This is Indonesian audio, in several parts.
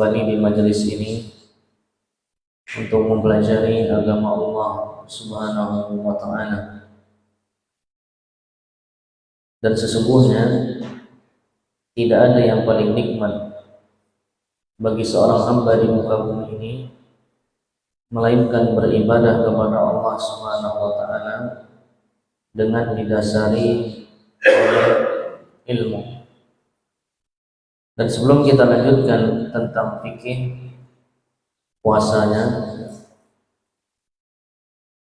kembali di majelis ini untuk mempelajari agama Allah Subhanahu wa Ta'ala. Dan sesungguhnya tidak ada yang paling nikmat bagi seorang hamba di muka bumi ini melainkan beribadah kepada Allah Subhanahu wa Ta'ala dengan didasari oleh ilmu. Dan sebelum kita lanjutkan tentang fikih puasanya,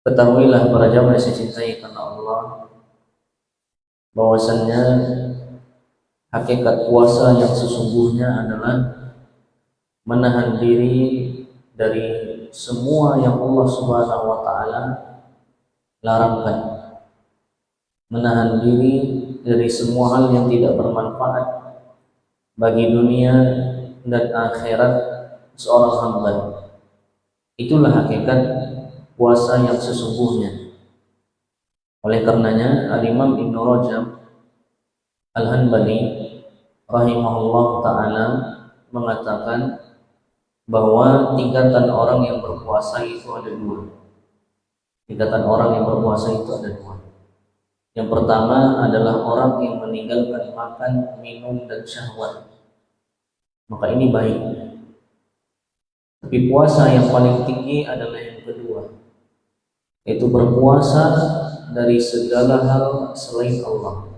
ketahuilah para jamaah yang saya cintai karena Allah, bahwasannya hakikat puasa yang sesungguhnya adalah menahan diri dari semua yang Allah Subhanahu wa Ta'ala larangkan, menahan diri dari semua hal yang tidak bermanfaat bagi dunia dan akhirat seorang hamba. Itulah hakikat puasa yang sesungguhnya. Oleh karenanya Al-Imam Ibnu Rajab Al-Hanbali rahimahullah ta'ala mengatakan bahwa tingkatan orang yang berpuasa itu ada dua. Tingkatan orang yang berpuasa itu ada dua. Yang pertama adalah orang yang meninggalkan makan, minum, dan syahwat. Maka ini baik. Tapi puasa yang paling tinggi adalah yang kedua, yaitu berpuasa dari segala hal selain Allah.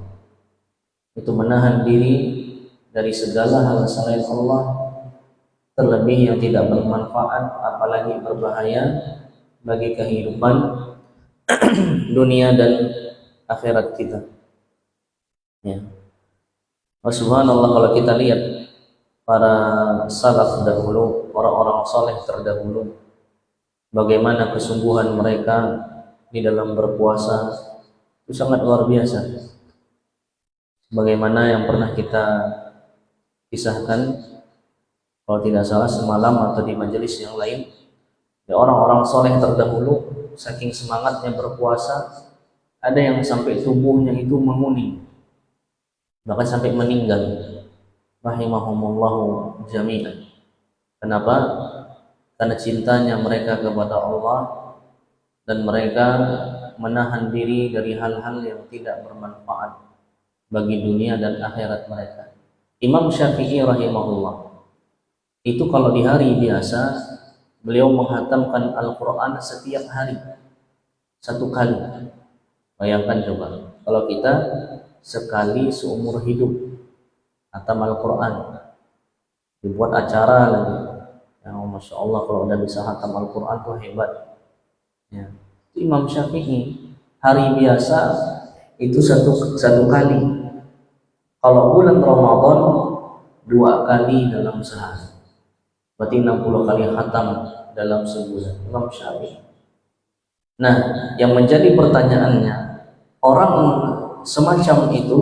Itu menahan diri dari segala hal selain Allah, terlebih yang tidak bermanfaat apalagi berbahaya bagi kehidupan dunia dan akhirat kita. Ya. Subhanallah, kalau kita lihat para salaf dahulu, orang-orang soleh terdahulu, bagaimana kesungguhan mereka di dalam berpuasa, itu sangat luar biasa. Bagaimana yang pernah kita kisahkan, kalau tidak salah semalam atau di majelis yang lain, ya, orang-orang soleh terdahulu saking semangatnya berpuasa, ada yang sampai tubuhnya itu menguning, bahkan sampai meninggal. Rahimahumullahu jami'an. Kenapa? Karena cintanya mereka kepada Allah dan mereka menahan diri dari hal-hal yang tidak bermanfaat bagi dunia dan akhirat mereka. Imam Syafi'i rahimahullah itu kalau di hari biasa beliau menghatamkan Al-Quran setiap hari satu kali. Bayangkan coba kalau kita sekali seumur hidup hatam Al-Quran, dibuat acara lagi. Ya, Masya Allah, kalau udah bisa hatam Al-Quran tuh hebat. Ya. Imam Syafi'i hari biasa itu satu kali. Kalau bulan Ramadan 2 kali dalam sehari. Berarti 60 kali hatam dalam sebulan. Imam Syafi'i. Nah, yang menjadi pertanyaannya, orang semacam itu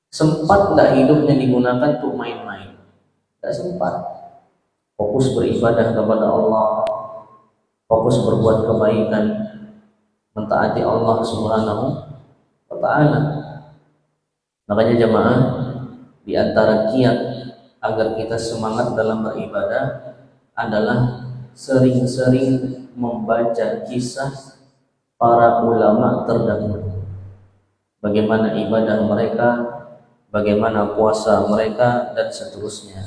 sempat tidak hidupnya digunakan untuk main-main? Tidak sempat. Fokus beribadah kepada Allah, fokus berbuat kebaikan, mentaati Allah Subhanahu wa Ta'ala. Makanya jemaah, di antara kiat agar kita semangat dalam beribadah adalah sering-sering membaca kisah para ulama terdahulu. Bagaimana ibadah mereka, bagaimana puasa mereka, dan seterusnya.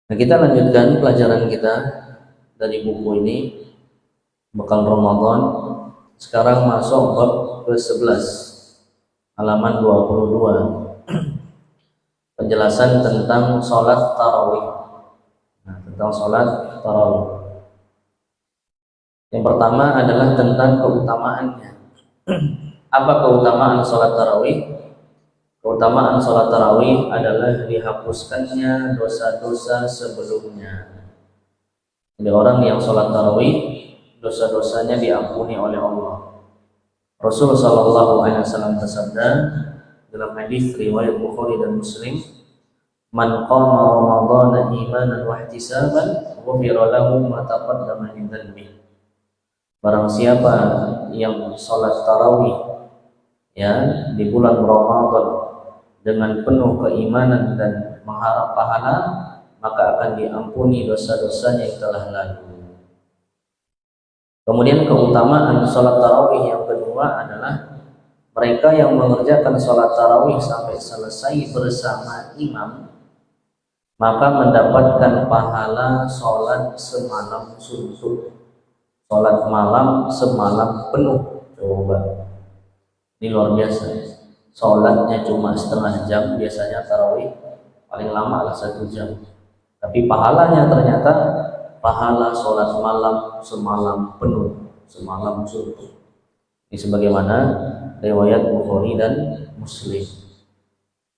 Nah, kita lanjutkan pelajaran kita dari buku ini, Bekal Ramadan. Sekarang masuk bab ke-11, halaman 22. Penjelasan tentang sholat tarawih. Nah, tentang sholat tarawih. Yang pertama adalah tentang keutamaannya. Apa keutamaan sholat tarawih? Keutamaan sholat tarawih adalah dihapuskannya dosa-dosa sebelumnya. Jadi orang yang sholat tarawih, dosa-dosanya diampuni oleh Allah. Rasulullah SAW bersabda dalam hadis riwayat Bukhari dan Muslim, "Man qama Ramadhana imanan wa ihtisaban, ghufira lahu ma taqaddama min dhanbihi." Barang siapa yang sholat tarawih ya di bulan Ramadan dengan penuh keimanan dan mengharap pahala, maka akan diampuni dosa-dosanya yang telah lalu. Kemudian keutamaan sholat tarawih yang kedua adalah mereka yang mengerjakan sholat tarawih sampai selesai bersama imam, maka mendapatkan pahala sholat semalam suntuk, sholat malam semalam penuh. Coba, ini luar biasa. Sholatnya cuma setengah jam, biasanya tarawih paling lama lah 1 jam, tapi pahalanya ternyata pahala sholat malam semalam penuh, semalam suntuk. Ini sebagaimana riwayat Bukhari dan Muslim.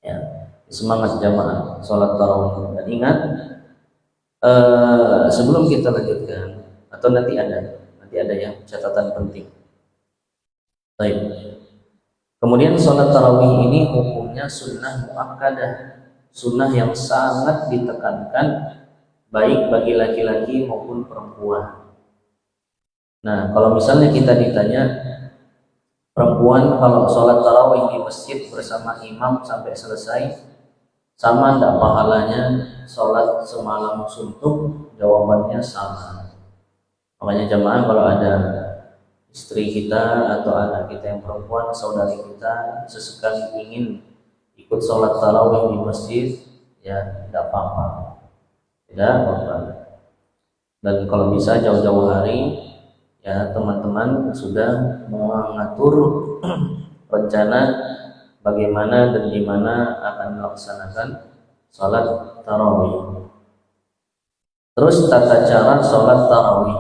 Ya, semangat jamaah sholat tarawih. Dan ingat, sebelum kita lanjutkan, atau nanti ada ya catatan penting. Baik. Kemudian sholat tarawih ini hukumnya sunnah muakkadah, sunnah yang sangat ditekankan baik bagi laki-laki maupun perempuan. Nah, kalau misalnya kita ditanya, perempuan kalau sholat tarawih di masjid bersama imam sampai selesai, sama enggak pahalanya sholat semalam suntuk? Jawabannya sama. Makanya jemaah, kalau ada istri kita atau anak kita yang perempuan, saudari kita, sesekali ingin ikut sholat tarawih di masjid, ya tidak apa-apa, tidak apa-apa. Dan kalau bisa jauh-jauh hari, ya teman-teman sudah mengatur rencana bagaimana dan di mana akan melaksanakan sholat tarawih. Terus tata cara sholat tarawih.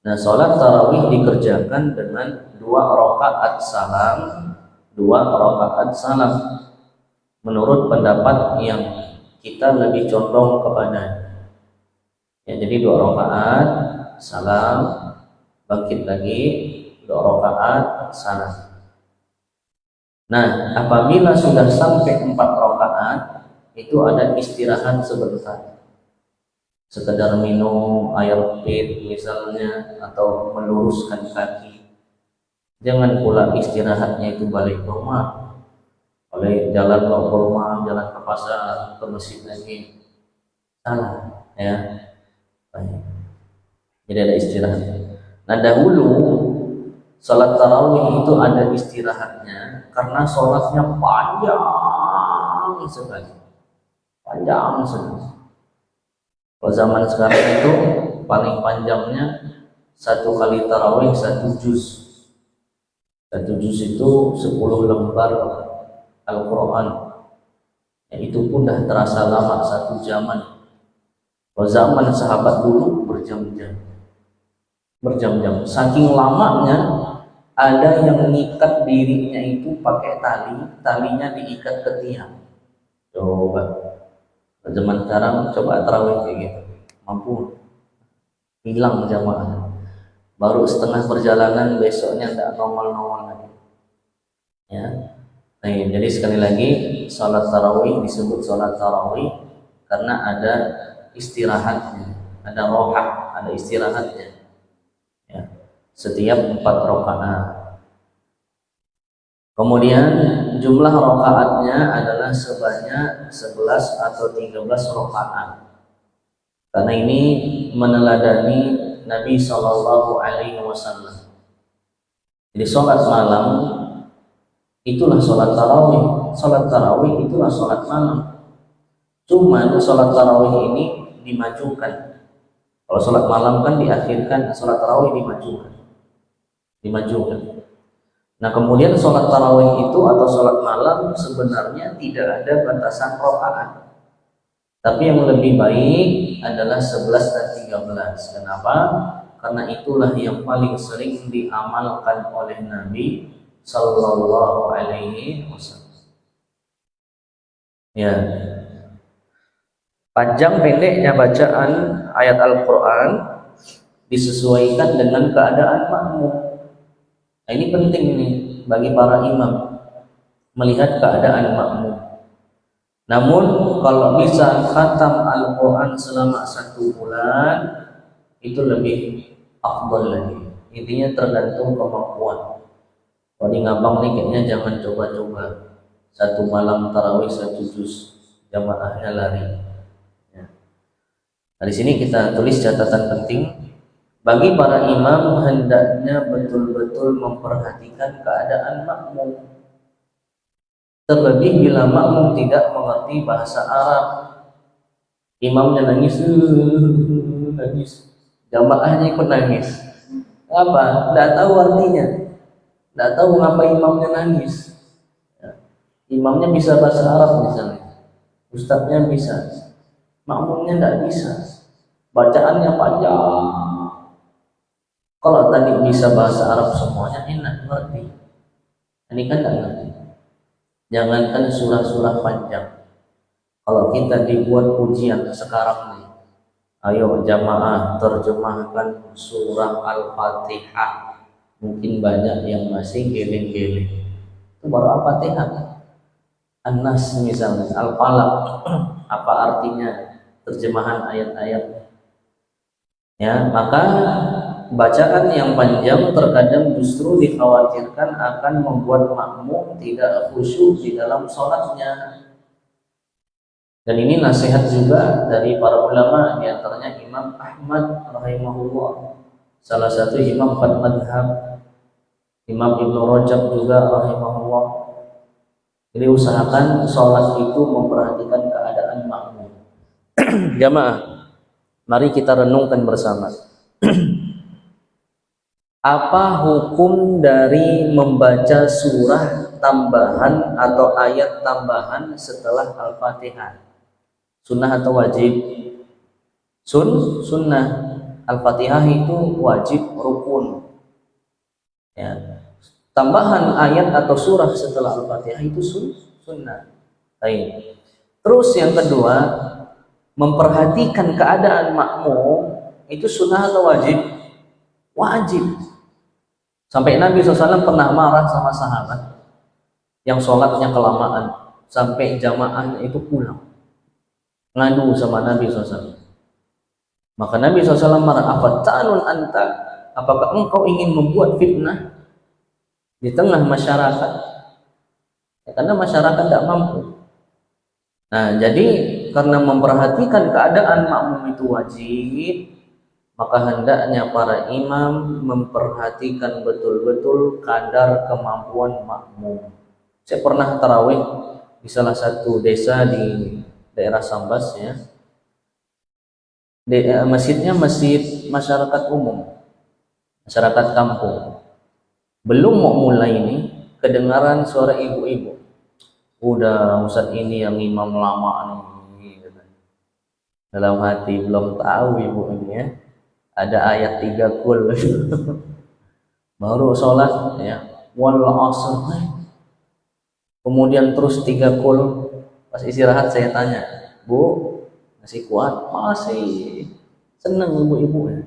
Nah, sholat tarawih dikerjakan dengan 2 rakaat salam, 2 rakaat salam. Menurut pendapat yang kita lebih condong kepada, ya, jadi 2 rakaat salam, bangkit lagi 2 rakaat salam. Nah, apabila sudah sampai 4 rakaat, itu ada istirahat sebentar, sekedar minum air pit misalnya, atau meluruskan kaki. Jangan pula istirahatnya itu balik ke rumah, oleh jalan ke rumah, jalan ke pasar, ke masjid lagi, salah ya. Jadi ada istirahat. Nah, dahulu sholat tarawih itu ada istirahatnya karena sholatnya panjang sekali, panjang sekali. Kalau zaman sekarang itu paling panjangnya 1 kali tarawih 1 juz. 1 juz itu 10 lembar Al-Quran. Ya, itu pun dah terasa lama, 1 zaman. Kalau zaman sahabat dulu berjam-jam. Berjam-jam. Saking lamanya, ada yang mengikat dirinya itu pakai tali, talinya diikat ke tiang. Coba. Zaman sekarang coba tarawih kayak gitu, mampu hilang jamaah. Baru setengah perjalanan, besoknya tidak nongol-nongol lagi. Ya, nah, jadi sekali lagi sholat tarawih disebut sholat tarawih karena ada istirahatnya, ada rohah, ada istirahatnya. Ya, setiap 4 rakaat. Kemudian jumlah rakaatnya adalah sebanyak 11 atau 13 rakaat. Karena ini meneladani Nabi Shallallahu Alaihi Wasallam. Jadi sholat malam itulah sholat tarawih, sholat tarawih itulah sholat malam. Cuman sholat tarawih ini dimajukan. Kalau sholat malam kan diakhirkan, sholat tarawih dimajukan. Nah, kemudian sholat tarawih itu atau sholat malam sebenarnya tidak ada batasan rakaat. Tapi yang lebih baik adalah 11 dan 13. Kenapa? Karena itulah yang paling sering diamalkan oleh Nabi Sallallahu Alaihi Wasallam. Ya. Panjang pendeknya bacaan ayat Al-Quran disesuaikan dengan keadaan makmum. Nah, ini penting ini bagi para imam, melihat keadaan makmum. Namun kalau bisa khatam Al-Quran selama 1 bulan, itu lebih afdal lagi. Intinya tergantung kemampuan. Kalau di ngabang nih kayaknya jangan coba-coba 1 malam tarawih 1 juz. jamaahnya lari. Ya. Nah, di sini kita tulis catatan penting. Bagi para imam hendaknya betul-betul memperhatikan keadaan makmum. Terlebih bila makmum tidak mengerti bahasa Arab. Imamnya nangis, nangis. Jamaahnya ikut nangis. Apa? Tidak tahu artinya. Tidak tahu mengapa imamnya nangis. Ya. Imamnya bisa bahasa Arab misalnya. Ustadznya bisa. Makmumnya tidak bisa. Bacaannya panjang. Kalau tadi bisa bahasa Arab semuanya enak ngerti. Ini kan tidak ngerti. Jangankan surah-surah panjang. Kalau kita dibuat ujian sekarang nih, ayo jamaah terjemahkan surah Al-Fatihah. Mungkin banyak yang masih geleng-geleng. Itu baru Al-Fatihah. An-Nas misalnya, Al-Falaq. Apa artinya terjemahan ayat-ayat? Ya, maka bacaan yang panjang terkadang justru dikhawatirkan akan membuat makmum tidak khusyuk di dalam sholatnya. Dan ini nasihat juga dari para ulama, di antaranya Imam Ahmad rahimahullah, salah satu imam empat madhab, Imam Ibnu Rajab juga rahimahullah. Jadi usahakan sholat itu memperhatikan keadaan makmum. Jamaah, mari kita renungkan bersama. Apa hukum dari membaca surah tambahan atau ayat tambahan setelah Al-Fatihah? Sunnah atau wajib? Sunnah. Al-Fatihah itu wajib rukun. Ya. Tambahan ayat atau surah setelah Al-Fatihah itu sunnah. Baik. Terus yang kedua, memperhatikan keadaan makmum itu sunnah atau wajib? Wajib. Sampai Nabi SAW pernah marah sama sahabat yang sholatnya kelamaan sampai jamaahnya itu pulang, ngadu sama Nabi SAW. Maka Nabi SAW marah, afatanun anta, apakah engkau ingin membuat fitnah di tengah masyarakat? Ya, karena masyarakat tidak mampu. Nah, jadi karena memperhatikan keadaan makmum itu wajib, maka hendaknya para imam memperhatikan betul-betul kadar kemampuan makmum. Saya pernah tarawih di salah satu desa di daerah Sambas, ya. Masjidnya masjid masyarakat umum, masyarakat kampung. Belum mau mulai ini, kedengaran suara ibu-ibu. Udah Ustaz ini yang imam lama nih. Dalam hati belum tahu ibu ini, ya. Ada ayat 3 kul baru sholat, ya, wal asr, kemudian terus 3 kul. Pas istirahat saya tanya, Bu, masih kuat? Masih. Senang ibu-ibu, ya.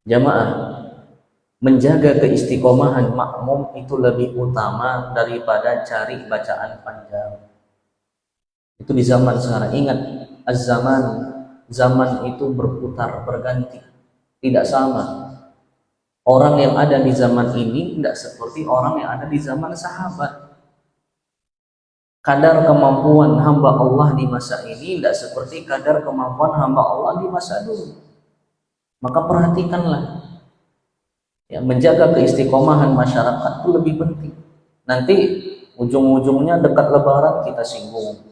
Jamaah, menjaga keistiqomahan makmum itu lebih utama daripada cari bacaan panjang. Itu di zaman sekarang. Ingat, zaman itu berputar, berganti, tidak sama. Orang yang ada di zaman ini tidak seperti orang yang ada di zaman sahabat. Kadar kemampuan hamba Allah di masa ini tidak seperti kadar kemampuan hamba Allah di masa dulu. Maka perhatikanlah, ya, menjaga keistiqomahan masyarakat itu lebih penting. Nanti ujung-ujungnya dekat Lebaran kita singgung,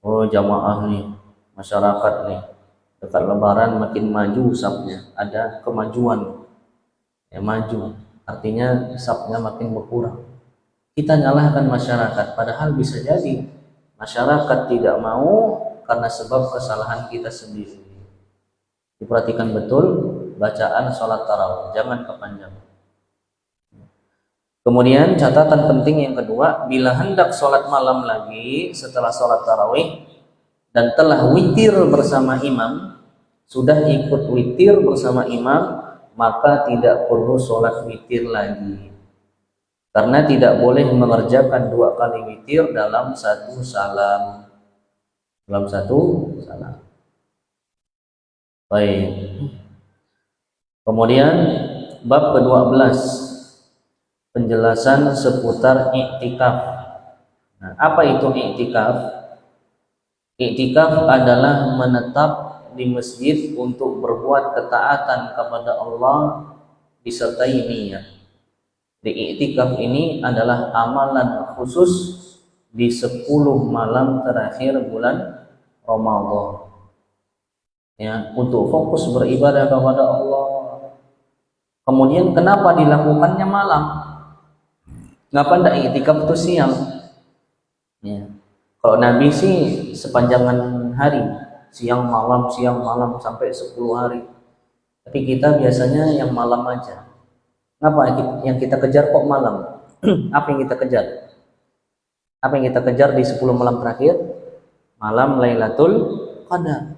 oh jamaah nih, masyarakat nih, dekat Lebaran makin maju sapnya, ada kemajuan, ya, maju, artinya sapnya makin berkurang. Kita nyalahkan masyarakat, padahal bisa jadi masyarakat tidak mau karena sebab kesalahan kita sendiri. Diperhatikan betul bacaan sholat tarawih, jangan kepanjangan. Kemudian catatan penting yang kedua, bila hendak sholat malam lagi setelah sholat tarawih dan telah witir bersama imam, sudah ikut witir bersama imam, maka tidak perlu sholat witir lagi. Karena tidak boleh mengerjakan 2 kali witir dalam satu salam. Dalam satu salam. Baik. Kemudian bab ke-12, penjelasan seputar iktikaf. Nah, apa itu i'tikaf? I'tikaf adalah menetap di masjid untuk berbuat ketaatan kepada Allah disertai niat. Di i'tikaf ini adalah amalan khusus di 10 malam terakhir bulan Ramadan. Ya, untuk fokus beribadah kepada Allah. Kemudian kenapa dilakukannya malam? Kenapa tidak i'tikaf itu siang? Ya. Kalau Nabi sih sepanjangan hari, siang malam sampai 10 hari. Tapi kita biasanya yang malam aja. Kenapa yang kita kejar kok malam? Apa yang kita kejar? Apa yang kita kejar di 10 malam terakhir? Malam Lailatul Qadar.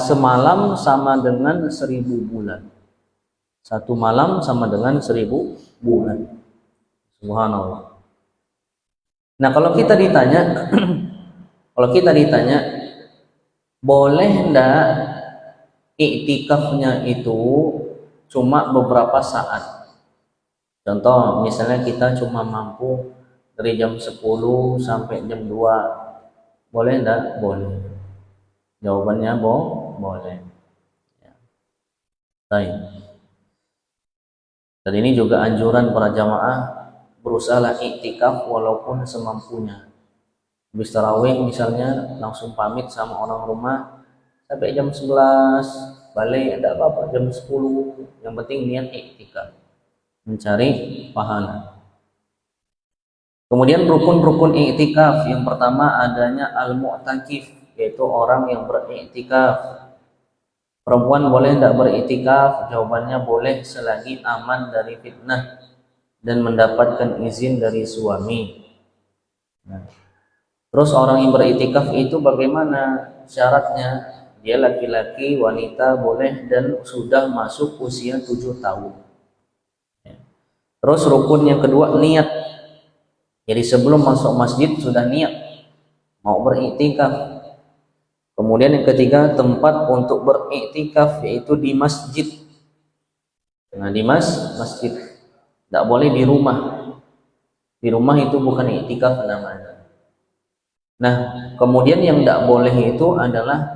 Semalam sama dengan 1000 bulan. Satu malam sama dengan 1000 bulan. Subhanallah. Nah, kalau kita ditanya, boleh enggak iktikafnya itu cuma beberapa saat? Contoh, misalnya kita cuma mampu dari jam 10 sampai jam 2. Boleh enggak? Boleh. Jawabannya boleh. Ya. Baik. Dan ini juga anjuran para jamaah, berusahalah iktikaf walaupun semampunya. Habis tarawih misalnya langsung pamit sama orang rumah sampai jam 11, balik ada apa-apa jam 10. Yang penting niat iktikaf, mencari pahala. Kemudian rukun-rukun iktikaf, yang pertama adanya al-mu'takif, yaitu orang yang beriktikaf. Perempuan boleh tidak beriktikaf? Jawabannya boleh selagi aman dari fitnah dan mendapatkan izin dari suami. Nah, terus orang yang beriktikaf itu bagaimana syaratnya? Dia laki-laki, wanita boleh, dan sudah masuk usia 7 tahun. Terus rukun yang kedua niat. Jadi sebelum masuk masjid sudah niat mau beriktikaf. Kemudian yang ketiga, tempat untuk beriktikaf yaitu di masjid. Nah, di masjid. Tidak boleh di rumah. Di rumah itu bukan iktikaf namanya. Nah, kemudian yang tidak boleh itu adalah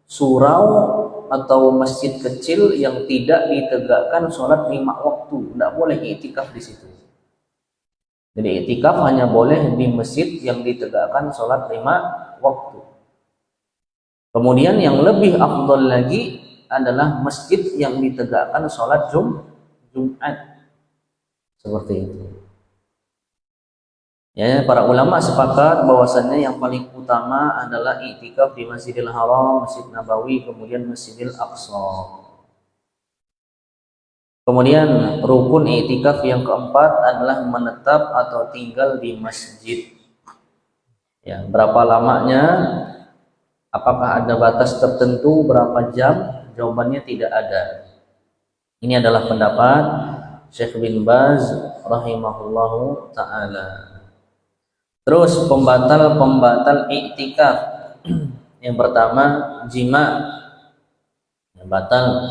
surau atau masjid kecil yang tidak ditegakkan sholat 5 waktu. Tidak boleh iktikaf di situ. Jadi iktikaf hanya boleh di masjid yang ditegakkan sholat 5 waktu. Kemudian yang lebih afdal lagi adalah masjid yang ditegakkan sholat Jumat. Seperti itu. Ya, para ulama sepakat bahwasannya yang paling utama adalah iktikaf di Masjidil Haram, Masjid Nabawi, kemudian Masjidil Aqsa. Kemudian rukun iktikaf yang keempat adalah menetap atau tinggal di masjid. Ya, berapa lamanya? Apakah ada batas tertentu berapa jam? Jawabannya tidak ada. Ini adalah pendapat Syekh bin Baz rahimahullahu ta'ala. Terus pembatal iktikaf. Yang pertama jima, batal.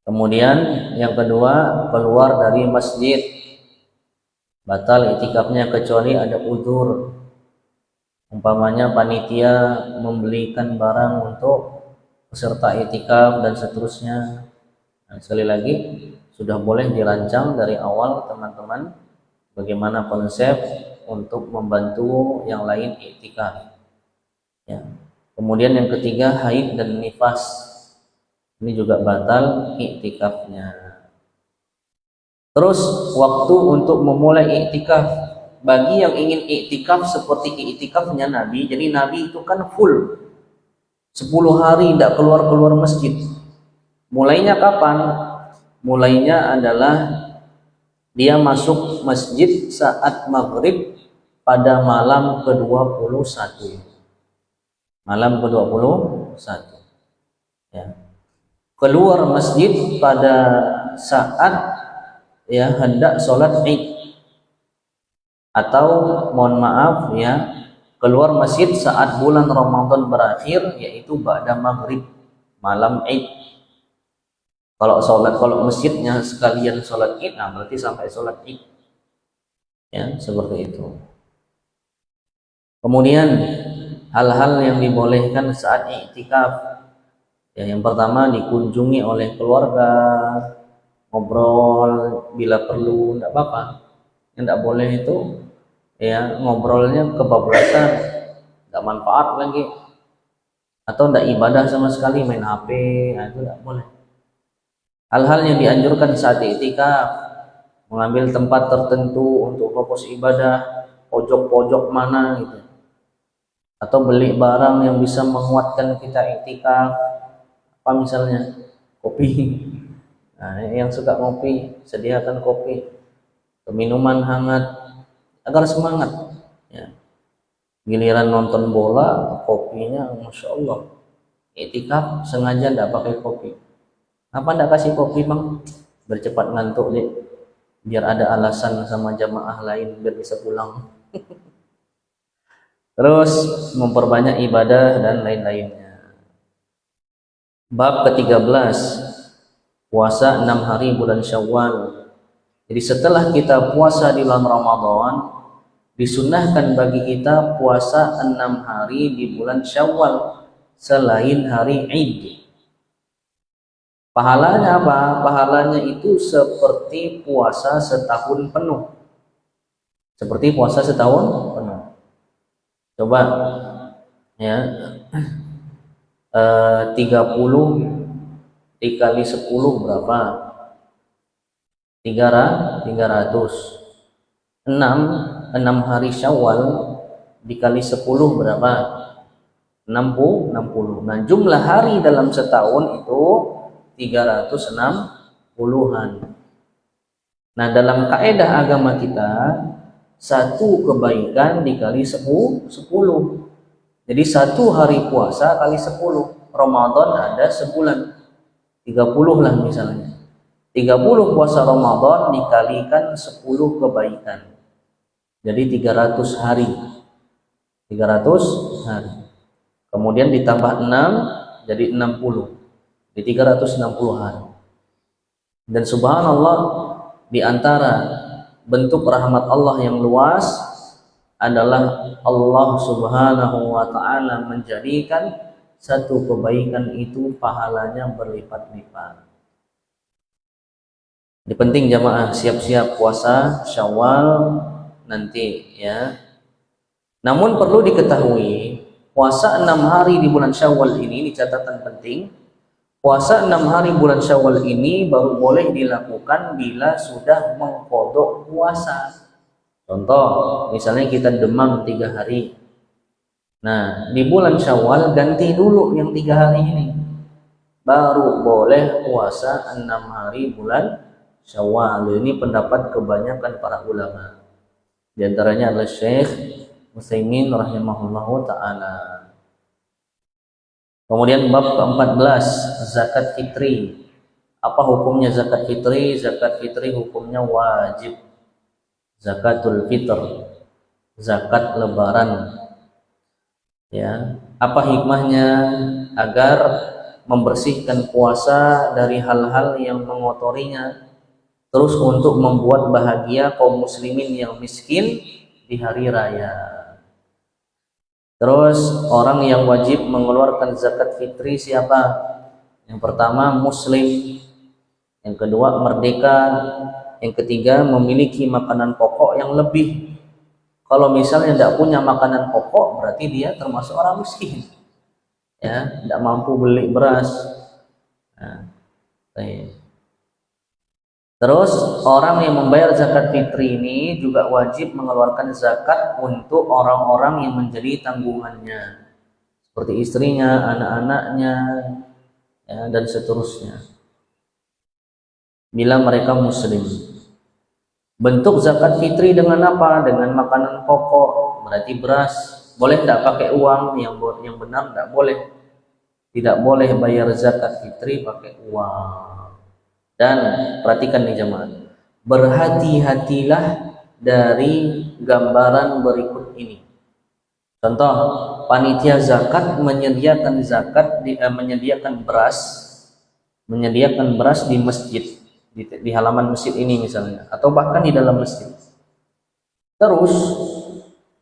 Kemudian yang kedua keluar dari masjid, batal iktikafnya kecuali ada udzur. Umpamanya panitia membelikan barang untuk peserta iktikaf dan seterusnya. Nah, sekali lagi sudah boleh dirancang dari awal teman-teman bagaimana konsep untuk membantu yang lain iktikaf. Ya. Kemudian yang ketiga haid dan nifas, ini juga batal iktikafnya. Terus waktu untuk memulai iktikaf. Bagi yang ingin iktikaf seperti iktikafnya Nabi, jadi Nabi itu kan full 10 hari tidak keluar masjid. Mulainya kapan? Mulainya adalah dia masuk masjid saat maghrib pada malam ke-21. Malam ke-21. Ya. Keluar masjid pada saat ya hendak sholat Id. Atau mohon maaf ya, keluar masjid saat bulan Ramadan berakhir, yaitu ba'da maghrib, malam Id. Kalau masjidnya sekalian sholat Id, nah berarti sampai sholat Id. Ya, seperti itu. Kemudian hal-hal yang dibolehkan saat iktikaf. Ya, yang pertama dikunjungi oleh keluarga, ngobrol bila perlu, tidak apa-apa. Yang tidak boleh itu ya ngobrolnya kebablasan, tidak manfaat lagi, atau tidak ibadah sama sekali, main HP, nah itu tidak boleh. Hal-hal yang dianjurkan saat iktikaf, mengambil tempat tertentu untuk fokus ibadah, pojok-pojok mana gitu, atau beli barang yang bisa menguatkan kita iktikaf, apa misalnya kopi. Nah, yang suka ngopi, sediakan kopi, minuman hangat agar semangat. Ya. Giliran nonton bola, kopinya, masya Allah. Iktikaf sengaja tidak pakai kopi. Apa tidak kasih kopi bang? Bercepat ngantuk deh, biar ada alasan sama jamaah lain biar bisa pulang. Terus memperbanyak ibadah dan lain-lainnya. Bab ke-13, puasa 6 hari bulan Syawal. Jadi setelah kita puasa di bulan Ramadan, disunahkan bagi kita puasa 6 hari di bulan Syawal selain hari Id. Pahalanya apa? Pahalanya itu seperti puasa setahun penuh. Seperti puasa setahun penuh. Coba ya, 30 dikali 10 berapa? 300. 6 hari Syawal dikali 10 berapa? 60. Nah, jumlah hari dalam setahun itu 360-an. Nah, dalam kaidah agama kita, satu kebaikan dikali 10. Jadi satu hari puasa kali 10. Ramadan ada sebulan, 30 lah misalnya. 30 puasa Ramadan dikalikan 10 kebaikan. Jadi 300 hari. 300 hari. Kemudian ditambah 6 jadi 60. Di 360 hari. Dan subhanallah, di antara bentuk rahmat Allah yang luas adalah Allah Subhanahu wa ta'ala menjadikan satu kebaikan itu pahalanya berlipat-lipat. Ini penting jamaah, siap-siap puasa Syawal nanti ya. Namun perlu diketahui, puasa 6 hari di bulan Syawal ini catatan penting. Puasa 6 hari bulan Syawal ini baru boleh dilakukan bila sudah mengqadha puasa. Contoh, misalnya kita demam 3 hari. Nah, di bulan Syawal ganti dulu yang 3 hari ini. Baru boleh puasa 6 hari bulan Syawal. Ini pendapat kebanyakan para ulama. Di antaranya adalah Syekh Utsaimin rahimahullahu ta'ala. Kemudian bab ke-14, zakat fitri. Apa hukumnya zakat fitri? Zakat fitri hukumnya wajib. Zakatul fitr, zakat lebaran. Ya, apa hikmahnya? Agar membersihkan puasa dari hal-hal yang mengotorinya. Terus untuk membuat bahagia kaum muslimin yang miskin di hari raya. Terus orang yang wajib mengeluarkan zakat fitri siapa? Yang pertama muslim, yang kedua merdeka, yang ketiga memiliki makanan pokok yang lebih. Kalau misalnya tidak punya makanan pokok, berarti dia termasuk orang miskin. Ya, tidak mampu beli beras. Nah, terus orang yang membayar zakat fitri ini juga wajib mengeluarkan zakat untuk orang-orang yang menjadi tanggungannya, seperti istrinya, anak-anaknya, ya, dan seterusnya. Bila mereka muslim. Bentuk zakat fitri dengan apa? Dengan makanan pokok, berarti beras. Boleh tidak pakai uang? Yang benar tidak boleh. Tidak boleh bayar zakat fitri pakai uang. Dan perhatikan nih jemaah, berhati-hatilah dari gambaran berikut ini. Contoh, panitia zakat menyediakan menyediakan beras di masjid, di halaman masjid ini misalnya, atau bahkan di dalam masjid. Terus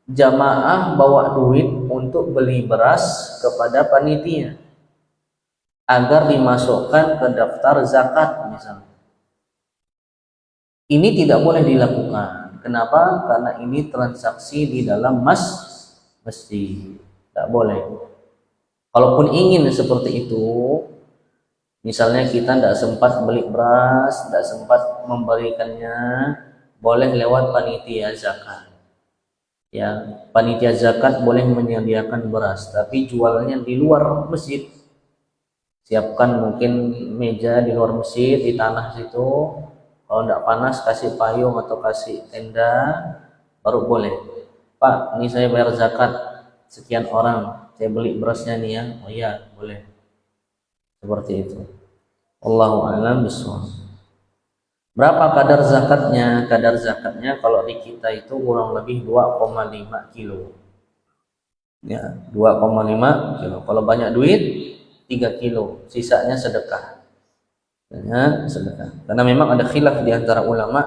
jamaah bawa duit untuk beli beras kepada panitia agar dimasukkan ke daftar zakat misalnya. Ini tidak boleh dilakukan. Kenapa? Karena ini transaksi di dalam masjid. Tidak boleh. Kalaupun ingin seperti itu, misalnya kita tidak sempat beli beras, tidak sempat memberikannya, boleh lewat panitia zakat. Ya, panitia zakat boleh menyediakan beras, tapi jualnya di luar masjid. Siapkan mungkin meja di luar masjid, di tanah situ. Kalau tidak panas kasih payung atau kasih tenda, baru boleh. Pak, ini saya bayar zakat sekian orang, saya beli berasnya nih ya. Oh iya, boleh. Seperti itu. Allahu a'lam bishawab. Berapa kadar zakatnya? Kadar zakatnya kalau di kita itu kurang lebih 2,5 kilo. Ya, 2,5 kilo. Kalau banyak duit 3 kilo, sisanya sedekah. Ya, sedekah. Karena memang ada khilaf di antara ulama,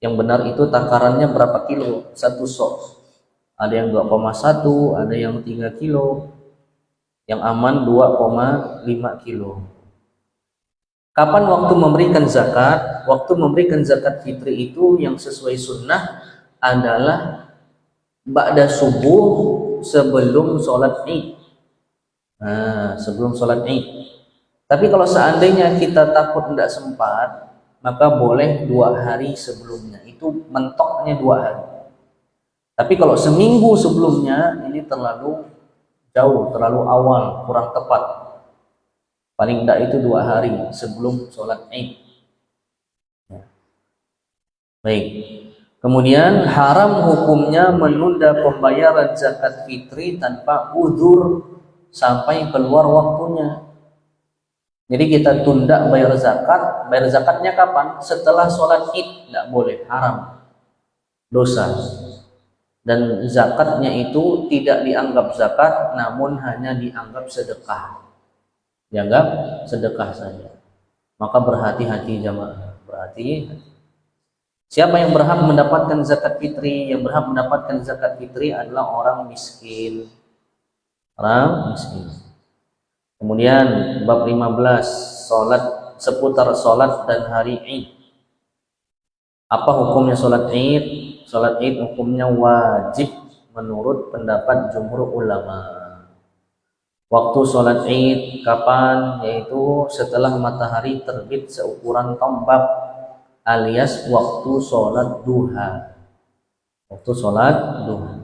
yang benar itu takarannya berapa kilo satu sok. Ada yang 2,1, ada yang 3 kilo. Yang aman 2,5 kilo. Kapan waktu memberikan zakat? Waktu memberikan zakat fitri itu yang sesuai sunnah adalah ba'da subuh sebelum sholat Id. Nah, sebelum sholat Id. Tapi kalau seandainya kita takut tidak sempat, maka boleh 2 hari sebelumnya. Itu mentoknya 2 hari. Tapi kalau seminggu sebelumnya, ini terlalu jauh, terlalu awal, kurang tepat. Paling tidak itu 2 hari sebelum sholat Id. Ya. Baik. Kemudian haram hukumnya menunda pembayaran zakat fitri tanpa uzur sampai keluar waktunya. Jadi kita tunda bayar zakat. Bayar zakatnya kapan? Setelah sholat Id. Tidak boleh, haram, dosa. Dan zakatnya itu tidak dianggap zakat, namun hanya dianggap sedekah. Dianggap sedekah saja. Maka berhati-hati jamaah, berhati-hati. Siapa yang berhak mendapatkan zakat fitri? Yang berhak mendapatkan zakat fitri adalah orang miskin. Orang miskin. Kemudian bab 15, salat, seputar salat dan hari Id. Apa hukumnya salat Id? Salat Id hukumnya wajib menurut pendapat jumhur ulama. Waktu salat Id kapan? Yaitu setelah matahari terbit seukuran tombak, alias waktu salat duha. Waktu salat duha.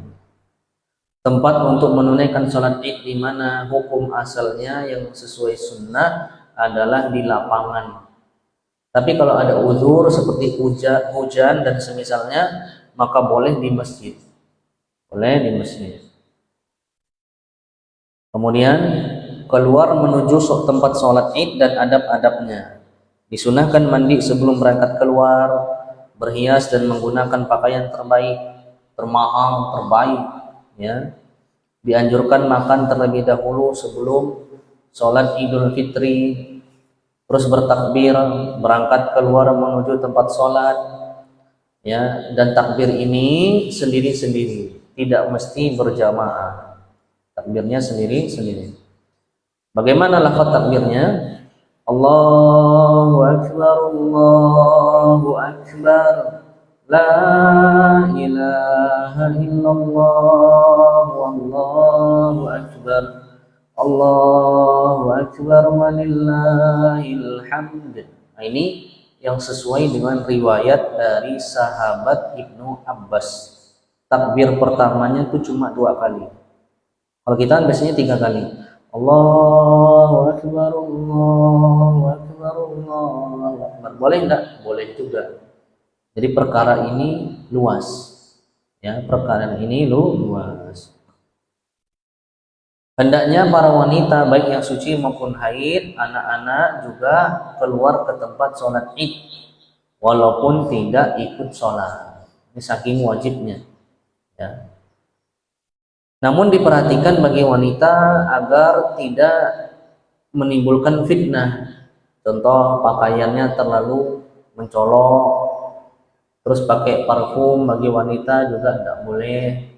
Tempat untuk menunaikan salat Id di mana? Hukum asalnya yang sesuai sunnah adalah di lapangan. Tapi kalau ada uzur seperti hujan dan semisalnya, maka boleh di masjid. Boleh di masjid. Kemudian keluar menuju tempat sholat Id dan adab-adabnya. Disunahkan mandi sebelum berangkat keluar, berhias dan menggunakan pakaian terbaik, termahal, terbaik. Ya. Dianjurkan makan terlebih dahulu sebelum sholat Idul Fitri. Terus bertakbir, berangkat keluar menuju tempat sholat. Ya, dan takbir ini sendiri-sendiri, tidak mesti berjamaah. Takbirnya sendiri-sendiri. Bagaimana lafaz takbirnya? Allahu Akbar, Allahu Akbar, la ilaha illallah, wallahu akbar, Allahu Akbar, walillahil hamd. Nah, ini yang sesuai dengan riwayat dari sahabat Ibnu Abbas. Takbir pertamanya itu cuma 2 kali. Kalau kita biasanya 3 kali. Allahu Akbar, Allahu Akbar, Allahu Akbar. Boleh enggak? Boleh juga. Jadi perkara ini luas. Ya, perkara ini luas. Hendaknya para wanita baik yang suci maupun haid, anak-anak juga keluar ke tempat sholat Id walaupun tidak ikut sholat. Ini saking wajibnya. Ya. Namun diperhatikan bagi wanita agar tidak menimbulkan fitnah. Contoh pakaiannya terlalu mencolok, Terus pakai parfum bagi wanita juga tidak boleh.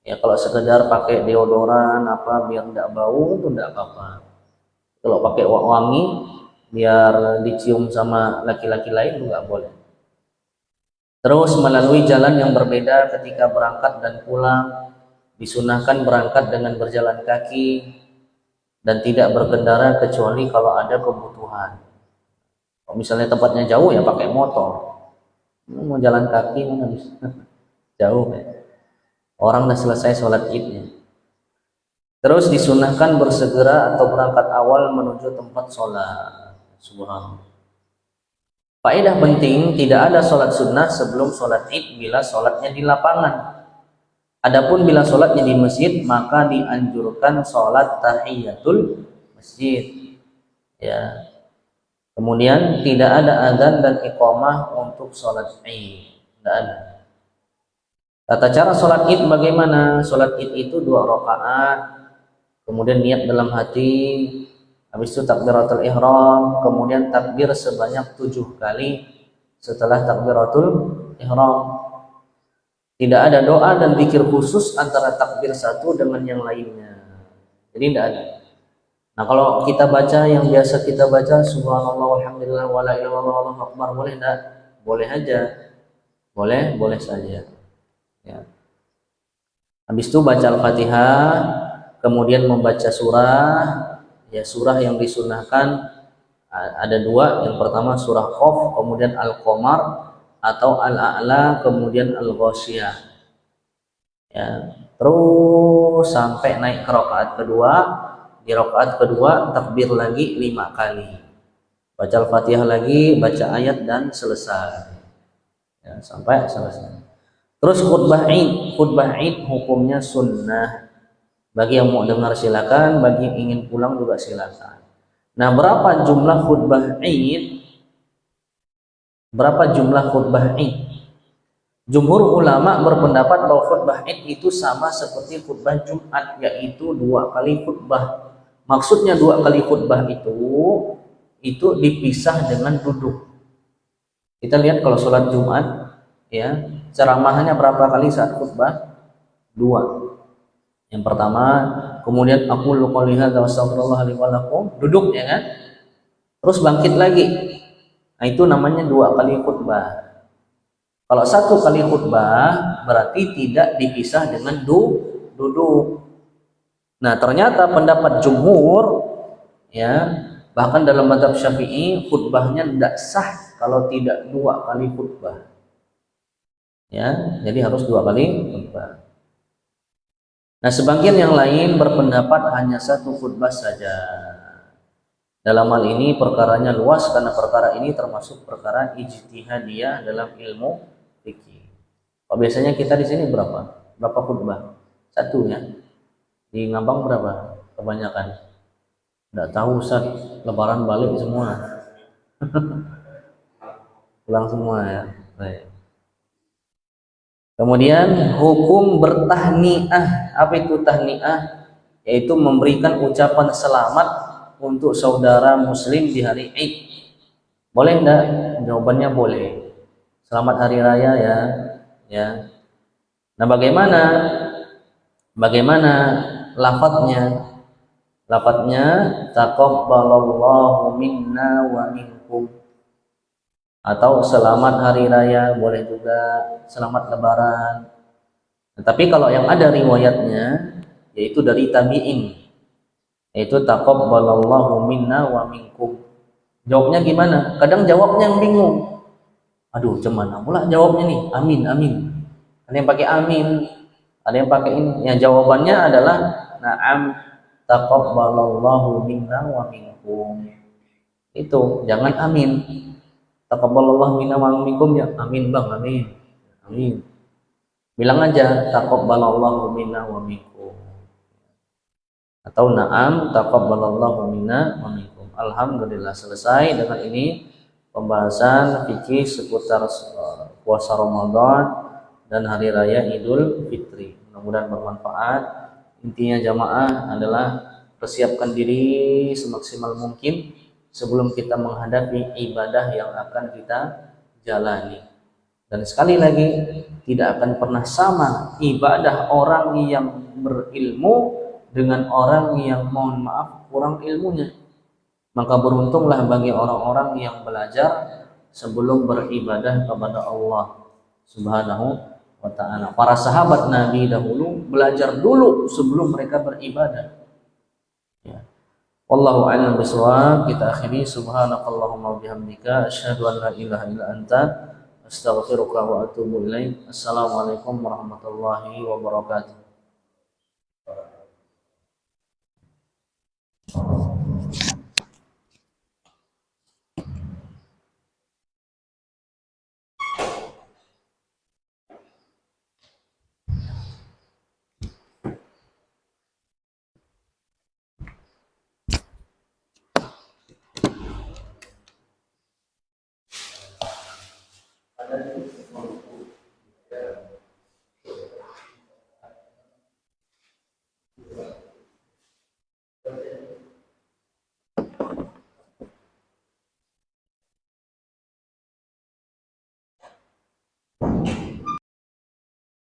Ya kalau sekedar pakai deodoran apa biar tidak bau itu tidak apa-apa. Kalau pakai wangi biar dicium sama laki-laki lain juga boleh. Terus melalui jalan yang berbeda ketika berangkat dan pulang, disunahkan berangkat dengan berjalan kaki dan tidak berkendara kecuali kalau ada kebutuhan. Kalau misalnya tempatnya jauh ya pakai motor. Mau jalan kaki mana bisa? Jauh ya. Orang udah selesai sholat idnya. Terus disunahkan bersegera atau berangkat awal menuju tempat sholat. Subhanallah. Faedah penting, tidak ada sholat sunnah sebelum sholat id bila sholatnya di lapangan. Adapun bila sholatnya di masjid, maka dianjurkan sholat tahiyatul masjid. Ya. Kemudian tidak ada adzan dan iqamah untuk sholat id. Tidak ada. Tata cara sholat id bagaimana? Sholat id itu 2 rakaat, kemudian niat dalam hati, habis itu takbiratul ihram, kemudian takbir sebanyak 7 kali setelah takbiratul ihram. Tidak ada doa dan zikir khusus antara takbir satu dengan yang lainnya. Jadi tidak ada. Nah kalau kita baca yang biasa kita baca subhanallah walhamdulillah wala ilaha illallah wallahu akbar, boleh enggak? Boleh aja. Boleh saja. Ya. Habis itu baca Al-Fatihah, kemudian membaca surah. Ya surah yang disunahkan ada 2. Yang pertama surah Qaf, kemudian Al-Qamar atau Al-A'la, kemudian Al-Ghasyiyah. Ya. Terus sampai naik ke rakaat kedua. Di rakaat kedua takbir lagi 5 kali, baca Al-Fatihah lagi, baca ayat dan selesai ya, sampai selesai. Terus khutbah id hukumnya sunnah. Bagi yang mau dengar silakan, bagi yang ingin pulang juga silakan. Nah berapa jumlah khutbah id? Jumhur ulama berpendapat bahwa khutbah id itu sama seperti khutbah Jumat, yaitu 2 kali khutbah. Maksudnya 2 kali khutbah itu dipisah dengan duduk. Kita lihat kalau sholat Jumat, ya ceramahnya berapa kali saat khutbah? 2. Yang pertama, kemudian aku qouli hadza wa astaghfirullah li wa lakum, duduk ya kan? Terus bangkit lagi. Nah itu namanya 2 kali khutbah. Kalau 1 kali khutbah berarti tidak dipisah dengan duduk. Nah ternyata pendapat jumhur ya, bahkan dalam mazhab Syafi'i khutbahnya tidak sah kalau tidak 2 kali khutbah. Ya, jadi harus 2 kali khutbah. Nah sebagian yang lain berpendapat hanya 1 khutbah saja. Dalam hal ini perkaranya luas karena perkara ini termasuk perkara ijtihadiyah dalam ilmu fikih. Oh, biasanya kita di sini berapa khutbah? 1 ya. Di Ngabang berapa? Kebanyakan. Tidak tahu Ustaz, lebaran balik semua. Pulang semua ya. Baik. Kemudian hukum bertahniah. Apa itu tahniah? Yaitu memberikan ucapan selamat untuk saudara muslim di hari Id. Boleh enggak? Jawabannya boleh. Selamat hari raya ya. Nah, bagaimana lafadznya? Taqabbalallahu minna wa minkum. Atau selamat hari raya, boleh juga selamat lebaran. Tetapi kalau yang ada riwayatnya yaitu dari tabi'in, yaitu taqabbalallahu minna wa minkum. Jawabnya gimana? Kadang jawabnya yang bingung. Aduh, gimana pula jawabnya nih? Amin. Ada yang pakai amin, ada yang pakai ini. Yang jawabannya adalah na'am taqabbalallahu minna wa minkum. Itu, jangan amin. Taqabbalallahu minna wa minkum ya amin bang, amin. Bilang aja taqabbalallahu minna wa minkum. Atau na'am taqabbalallahu minna wa minkum. Alhamdulillah, selesai dengan ini pembahasan fikih seputar puasa Ramadan dan hari raya Idul Fitri. Mudah-mudahan bermanfaat. Intinya jamaah adalah persiapkan diri semaksimal mungkin sebelum kita menghadapi ibadah yang akan kita jalani. Dan sekali lagi, tidak akan pernah sama ibadah orang yang berilmu dengan orang yang, mohon maaf, kurang ilmunya. Maka beruntunglah bagi orang-orang yang belajar sebelum beribadah kepada Allah Subhanahu wa ta'ala. Para sahabat Nabi dahulu belajar dulu sebelum mereka beribadah. Ya. Wallahu a'lam bishawab. Kita akhiri, subhanakallahumma bihamdika asyhadu an la ilaha illa anta astaghfiruka wa atubu ilaik. Assalamualaikum warahmatullahi wabarakatuh.